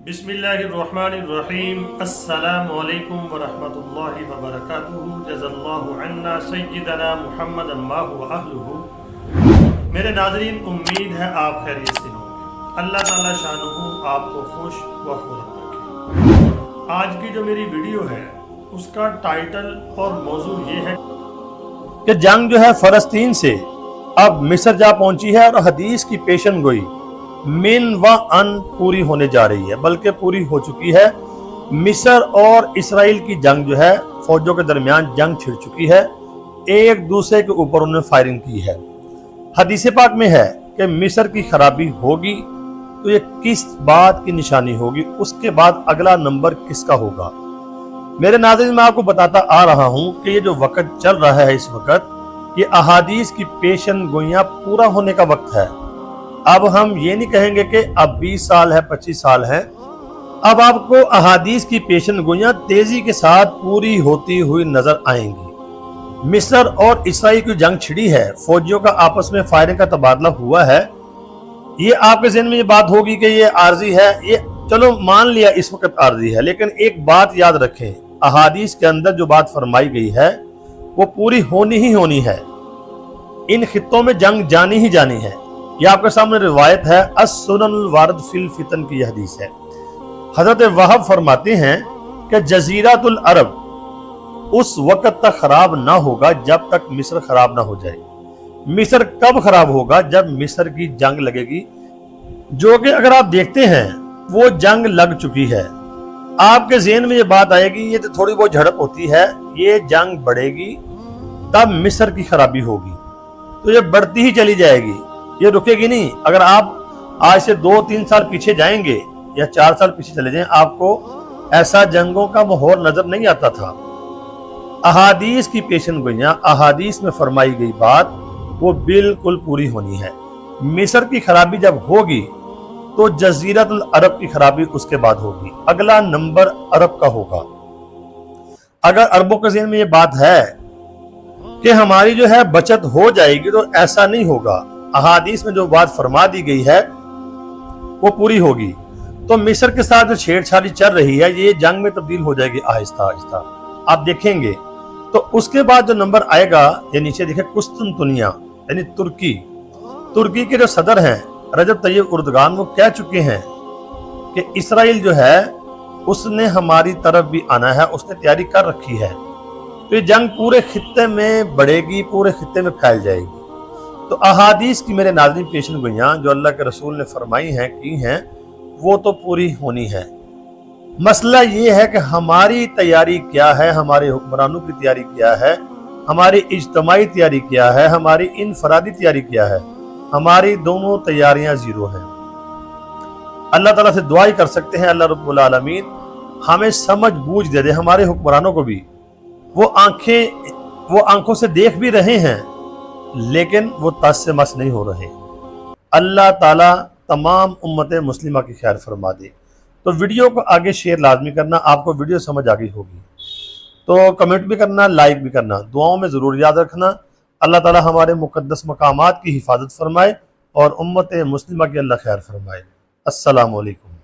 बिस्मिल्लाहिर्रहमानिर्रहीम। अस्सलामु अलैकुम वरहमतुल्लाहि वबरकातुहू। जज़ल्लाहु अन्ना सय्यदना मुहम्मदन मा हुवा अहलुहू। मेरे नाज़रीन, उम्मीद है आप खैरियत से होंगे। अल्लाह ताला शानुहु आपको खुश व खुर्रम रखे। आज की जो मेरी वीडियो है उसका टाइटल और मौजू ये है कि जंग जो है फ़लस्तीन से अब मिस्र जा पहुंची है और हदीस की पेशन गोई मिन व अन पूरी होने जा रही है, बल्कि पूरी हो चुकी है। मिस्र और इसराइल की जंग जो है, फौजों के दरमियान जंग छिड़ चुकी है, एक दूसरे के ऊपर उन्होंने फायरिंग की है। हदीस पाक में है कि मिस्र की खराबी होगी तो ये किस बात की निशानी होगी, उसके बाद अगला नंबर किसका होगा। मेरे नाज़रीन, मैं आपको बताता आ रहा हूं कि ये जो वक्त चल रहा है इस वक्त, ये अहादीस की पेशन गोइयां पूरा होने का वक्त है। अब हम ये नहीं कहेंगे कि अब 20 साल है 25 साल है, अब आपको अहादीस की पेशन गोइयां तेजी के साथ पूरी होती हुई नजर आएंगी। मिस्र और इसराइल की जंग छिड़ी है, फौजियों का आपस में फायरिंग का तबादला हुआ है। ये आपके ज़हन में ये बात होगी कि ये आर्जी है, ये चलो मान लिया इस वक्त आर्जी है, लेकिन एक बात याद रखें, अहादीस के अंदर जो बात फरमाई गई है वो पूरी होनी ही होनी है। इन खित्तों में जंग जानी ही जानी है। यह आपके सामने रिवायत है, अस-सुननुल वारिद फिल फितन की हदीस है। हजरत वहाब फरमाते हैं कि जजीरतुल अरब उस वक्त तक खराब ना होगा जब तक मिस्र खराब ना हो जाए। मिस्र कब खराब होगा? जब मिस्र की जंग लगेगी, जो कि अगर आप देखते हैं वो जंग लग चुकी है। आपके ज़हन में ये बात आएगी, ये तो थोड़ी बहुत झड़प होती है, ये जंग बढ़ेगी तब मिस्र की खराबी होगी, तो ये बढ़ती ही चली जाएगी, ये रुकेगी नहीं। अगर आप आज से 2-3 साल पीछे जाएंगे या 4 साल पीछे चले जाएं, आपको ऐसा जंगों का माहौल नजर नहीं आता था। अहादीस की पेशन गोइयां, अहादीस में फरमाई गई बात वो बिल्कुल पूरी होनी है। मिस्र की खराबी जब होगी तो जजीरतुल अरब की खराबी उसके बाद होगी, अगला नंबर अरब का होगा। अगर अरबों के ज़हन में ये बात है कि हमारी जो है बचत हो जाएगी, तो ऐसा नहीं होगा। अहादीस में जो बात फरमा दी गई है वो पूरी होगी। तो मिस्र के साथ जो छेड़छाड़ी चल रही है, ये जंग में तब्दील हो जाएगी आहिस्ता आहिस्ता, आप देखेंगे। तो उसके बाद जो नंबर आएगा, ये नीचे देखे, कुस्तुनतुनिया यानी तुर्की के जो सदर हैं रजब तय्यब उर्दगान, वो कह चुके हैं कि इसराइल जो है उसने हमारी तरफ भी आना है, उसने तैयारी कर रखी है। तो ये जंग पूरे खित्ते में बढ़ेगी, पूरे खित्ते में फैल जाएगी। तो अहादीस की मेरे नाज़रीन पेशन गोइयां जो अल्लाह के रसूल ने फरमाई हैं, की हैं, वो तो पूरी होनी है। मसला ये है कि हमारी तैयारी क्या है, हमारे हुक्मरानों की तैयारी क्या है, हमारी इज्तमाई तैयारी क्या है, हमारी इनफरादी तैयारी क्या है। हमारी दोनों तैयारियां जीरो हैं। अल्लाह ताला से दुआ ही कर सकते हैं, अल्लाह रब्बुल आलमीन हमें समझ बूझ दे दे, हमारे हुक्मरानों को भी। वो आंखों से देख भी रहे हैं, लेकिन वो तस से मस नहीं हो रहे। अल्लाह ताला तमाम उम्मत मुस्लिमा की खैर फरमा दे। तो वीडियो को आगे शेयर लाजमी करना, आपको वीडियो समझ आ गई होगी तो कमेंट भी करना, लाइक भी करना, दुआओं में ज़रूर याद रखना। अल्लाह ताला हमारे मुक़द्दस मकामात की हिफाजत फरमाए और उम्मत मुस्लिमा की अल्लाह खैर फरमाए। अस्सलामु अलैकुम।